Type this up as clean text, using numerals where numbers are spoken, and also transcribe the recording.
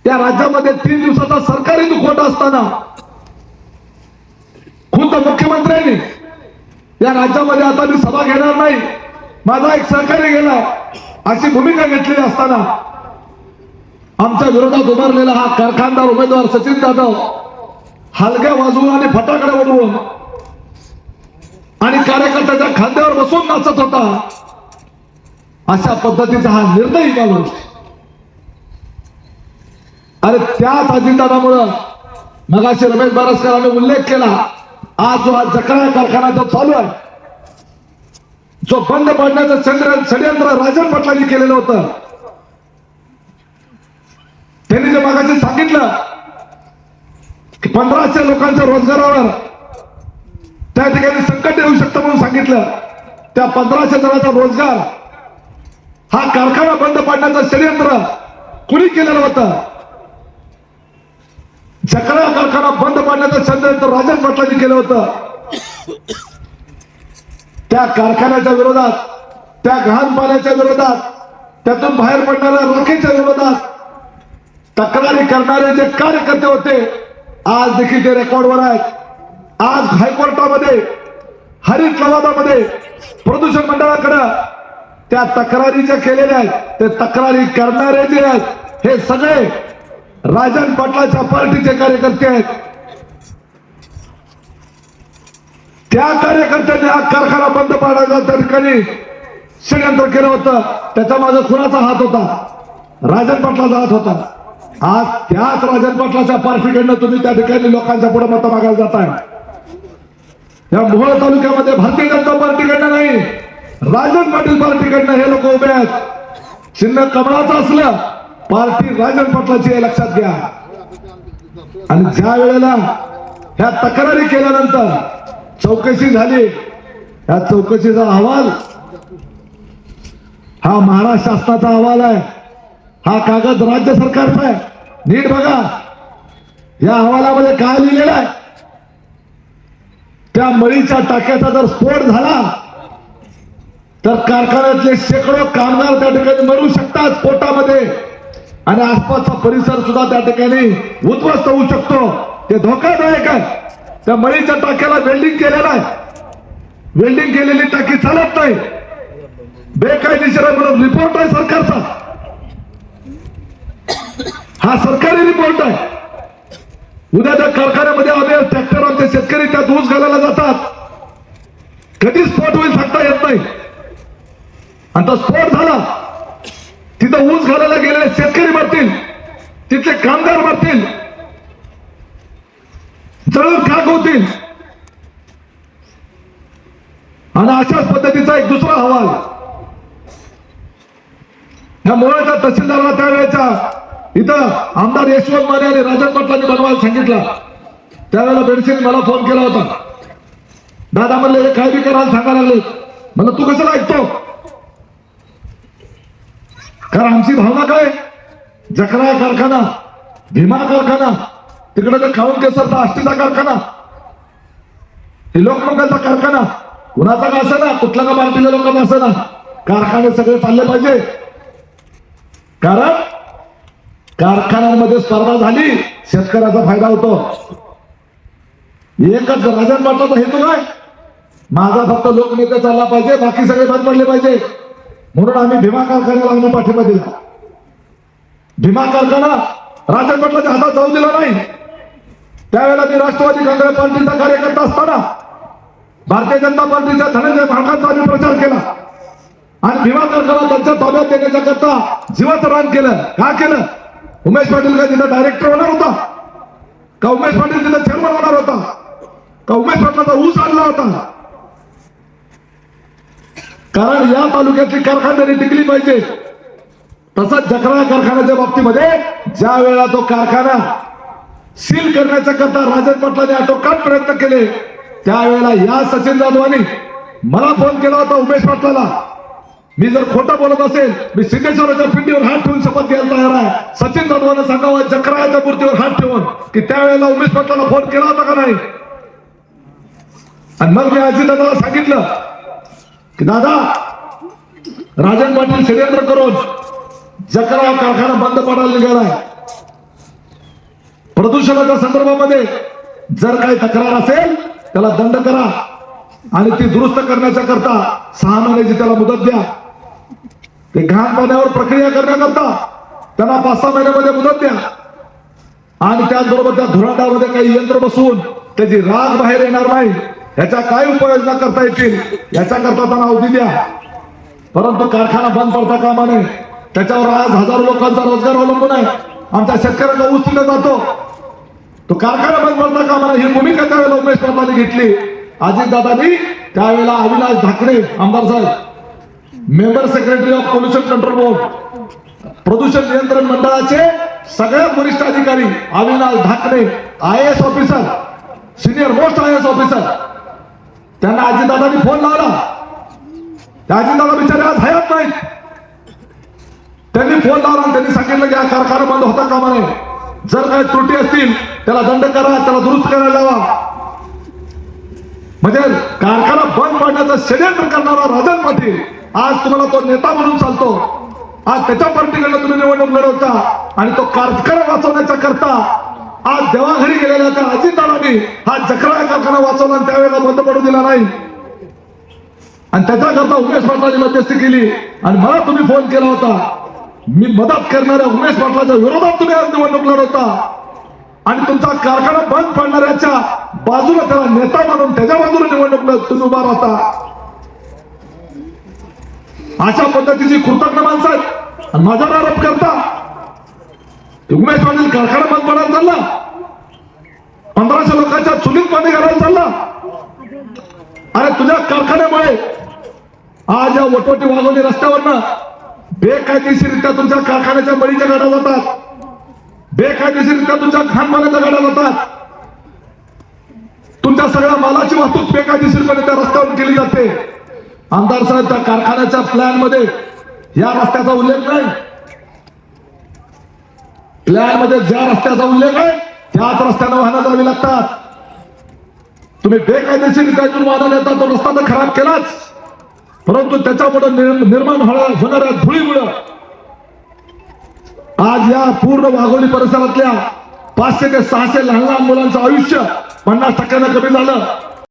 त्या राज्यामध्ये 3 दिवसाचा सरकारी दुखवटा असताना खुद्द मुख्यमंत्र्यांनी या राज्यामध्ये आता मी सभा घेणार नाही, माझा एक सहकारी गेलाय अशी भूमिका घेतलेली असताना आमच्या विरोधात उभारलेला हा कारखानदार उमेदवार सचिन जाधव हलग्या वाजवून आणि फटाकडे उडवून आणि कार्यकर्त्याच्या खांद्यावर बसून नाचत होता. अशा पद्धतीचा हा निर्णय माणूस. अरे त्याच अजितदादामुळं मगाशी रमेश बारसकरांनी उल्लेख केला, आज जो हा जकरा कारखाना जो चालू आहे, जो बंद पडण्याचं षडयंत्र राजन पाटलांनी केलेलं होतं, त्यांनी जे मगाशी सांगितलं की 1500 लोकांच्या रोजगारावर त्या ठिकाणी संकट येऊ शकतं म्हणून सांगितलं. त्या 1500 जणांचा रोजगार हा कारखाना बंद पाडण्याचं षडयंत्र कुणी केलेलं होतं? जकरा कारखाना बंद पाडण्याचं षडयंत्र राजन पाटलांनी केलं होतं. त्या कारखान्याच्या विरोधात, त्या घाण पाण्याच्या विरोधात, त्यातून बाहेर पडणाऱ्या राखेच्या विरोधात तक्रारी करणारे जे कार्यकर्ते होते आज देखील ते रेकॉर्डवर आहेत. आज हायकोर्टामध्ये, हरित लवादामध्ये, प्रदूषण मंडळाकडे त्या तक्रारी ज्या केलेल्या आहेत, ते तक्रारी करणारे जे आहेत हे सगळे राजन पाटलाच्या पार्टीचे कार्यकर्ते आहेत. त्या कार्यकर्त्यांनी हा कारखाना बंद पाडायचा त्या ठिकाणी षडयंत्र केलं होतं. त्याच्या मागे कुणाचा हात होता? राजन पाटलाचा हात होता. आज त्याच राजन पाटलाच्या पार्टीकडनं तुम्ही त्या ठिकाणी लोकांच्या पुढे मतं मागायला जाताय. या मोहोळ तालुक्यामध्ये भारतीय जनता पार्टीकडनं नाही, राजन पाटील पार्टीकडनं हे लोक उभे आहेत. चिन्ह कमळाचं असलं, पार्टी राजन पाटलाची हे लक्षात घ्या. आणि ज्या वेळेला ह्या तक्रारी केल्यानंतर चौकशी झाली, या चौकशीचा अहवाल हा महाराष्ट्र शासनाचा अहवाल आहे. हा कागद राज्य सरकारचा आहे. नीट बघा या अहवालामध्ये काय लिहिलेलं आहे. त्या मळीच्या टाक्याचा जर स्फोट झाला तर कारखान्यातले शेकडो कामगार त्या ठिकाणी मरू शकतात स्फोटामध्ये, आणि आसपासचा परिसर सुद्धा त्या ठिकाणी उद्ध्वस्त होऊ शकतो. ते धोकादायक आहे. त्या मळीच्या टाक्याला वेल्डिंग केलेलं आहे. वेल्डिंग केलेली टाकी चालत नाही, बेकायदेशीर आहे म्हणून रिपोर्ट आहे सरकारचा. हा सरकारी रिपोर्ट आहे. उद्या त्या कारखान्यामध्ये आम्ही ट्रॅक्टर आमचे शेतकरी त्यात ऊस घालायला जातात, कधी स्फोट होईल सांगता येत नाही. आणि तो स्फोट झाला, तिथं ऊस घालायला गेलेले शेतकरी मरतील, तिथले कामगार मरतील, जळून खाक होतील. आणि अशाच पद्धतीचा एक दुसरा अहवाल ह्या मोहोळच्या तहसीलदाराला त्यावेळेच्या इथं आमदार यशवंत माने आणि राजन पाटलांनी बनवायला सांगितलं. त्यावेळेला बेडसेने मला फोन केला होता. दादा म्हणले हे काय बी करायला सांगायला लागले. म्हणलं तू कशाला ऐकतो? कारण आमची भावना काय, जकरा कारखाना, भीमा कारखाना, तिकडे तर खाऊन केसरचा आष्टीचा कारखाना, हे लोकमंगलचा कारखाना, कुणाचा का असं ना, कुठला का पार्टीच्या लोकांना असं ना, कारखाने सगळे चालले पाहिजे. कारण कारखान्यांमध्ये स्पर्धा झाली, शेतकऱ्याचा फायदा होतो. एकच राजन पाटलाचा हेतू काय, माझा फक्त लोकनेते चालला पाहिजे, बाकी सगळे बंद पडले पाहिजे. म्हणून आम्ही भीमा कारखान्याला आम्ही पाठिंबा दिला. भीमा कारखाना राजन पाटलाच्या हातात जाऊ दिला नाही. त्यावेळेला मी राष्ट्रवादी काँग्रेस पार्टीचा कार्यकर्ता असताना भारतीय जनता पार्टीच्या धनंजय मालकांचा आम्ही प्रचार केला आणि भीमा कारखाना त्यांच्या ताब्यात देण्याच्या करता जीवाचं रान केलं. का केलं? उमेश पाटील का तिथं डायरेक्टर होणार होता का? उमेश पाटील तिथं चेअरमन होणार होता का? उमेश पाटलाचा ऊस आणला होता? कारण या तालुक्यातली कारखानदारी टिकली पाहिजे. तसंच जकरा कारखान्याच्या बाबतीमध्ये ज्या वेळेला तो कारखाना सील करण्याच्या करता राजन पाटलांनी आटोकाट प्रयत्न केले, त्यावेळेला या सचिन जाधवांनी मला फोन केला होता उमेश पाटलाला. मी जर खोटं बोलत असेल, मी सिद्धेश्वराच्या पिंडीवर हात ठेवून शपथ घ्यायला तयार आहे. सचिन जाधवांना सांगावं जकराच्या मूर्तीवर हात ठेवून की त्यावेळेला उमेश पाटलाला फोन केला होता का नाही. आणि मग मी अजितदादाला सांगितलं की दादा, राजन पाटील षडयंत्र करून जकरा कारखाना बंद पडायला निघालाय. प्रदूषणाच्या संदर्भामध्ये जर काही तक्रार असेल त्याला दंड करा आणि ती दुरुस्त करण्याच्या करता 6 महिन्याची त्याला मुदत द्या. ते घाण पाण्यावर प्रक्रिया करण्याकरता त्यांना 5-6 महिन्यामध्ये मुदत द्या आणि त्याचबरोबर त्या धुराडामध्ये काही यंत्र बसवून त्याची राग बाहेर येणार नाही याच्या काय उपाययोजना करता येतील याच्याकरता त्यांना अवधी द्या. परंतु कारखाना बंद पडता कामा नये. त्याच्यावर आज हजारो लोकांचा रोजगार अवलंबून आहे. आमच्या शेतकऱ्यांना ऊस दिला जातो. तो कारखाना बंद पडता कामा नये ही भूमिका त्यावेळेला उमेश पाटलांनी घेतली. अजितदादांनी त्यावेळेला अविनाश ढाकणे आमदार साहेब member secretary of pollution control board प्रदूषण नियंत्रण मंडळाचे सगळ्यात वरिष्ठ अधिकारी Avinash Dhakane IAS officer senior most IAS officer त्यांना अजितदादांनी फोन लावला. त्या अजितदादा बिचारे आज हयात नाहीत. त्यांनी फोन लावला आणि त्यांनी सांगितलं की हा कारखाना बंद होता कामा नये. जर काही त्रुटी असतील त्याला दंड करा त्याला दुरुस्त करायला लावा. म्हणजे कारखाना बंद पाडण्याचं षडयंत्र करणारा राजन पाटील आज तुम्हाला तो नेता म्हणून चालतो. आज त्याच्या पार्टीकडनं तुम्ही निवडणूक लढवता आणि तो कारखाना वाचवण्याच्या करता आज देवाघरी गेलेल्या त्या अजितदादांनी हा जकरा कारखाना वाचवला आणि त्यावेळेला बंद पडू दिला नाही आणि त्याच्याकरता उमेश पाटलांनी मध्यस्थी केली आणि मला तुम्ही फोन केला होता. मी मदत करणाऱ्या उमेश पाटलाच्या विरोधात तुम्ही आज निवडणूक लढवता आणि तुमचा कारखाना बंद पडणाऱ्याच्या बाजूला त्याला नेता म्हणून त्याच्या बाजूला निवडणूक तुम्ही उभा राहता. अशा पद्धतीची कृतज्ञ माणसं आहेत आणि माझ्यावर आरोप करता. उमेश पाटील कारखाना बंद पडायला चालला 1500 लोकांच्या चुलीत पाणी घालायला चालला. अरे तुझ्या कारखान्यामुळे आज या वटवटी वाघोली रस्त्यावरनं बेकायदेशीररित्या तुमच्या कारखान्याच्या बळीच्या गाड्या जातात. बेकायदेशीररित्या तुमच्या खानपाण्याच्या गाड्या जातात. तुमच्या सगळ्या मालाची वाहतूक बेकायदेशीरपणे त्या रस्त्यावर केली जाते. आमदार साहेब त्या कारखान्याच्या प्लॅन मध्ये या रस्त्याचा उल्लेख नाही. प्लॅन मध्ये ज्या रस्त्याचा उल्लेख आहे त्याच रस्त्याने वाहनं जावी लागतात. तुम्ही बेकायदेशीररित्या इथून वाहन येता तो रस्ता तर खराब केलाच परंतु त्याच्यामुळे निर्माण होणाऱ्या धुळीमुळे आज या पूर्ण वाघोली परिसरातल्या 500 ते 600 लहान लहान मुलांचं आयुष्य 50% कमी झालं.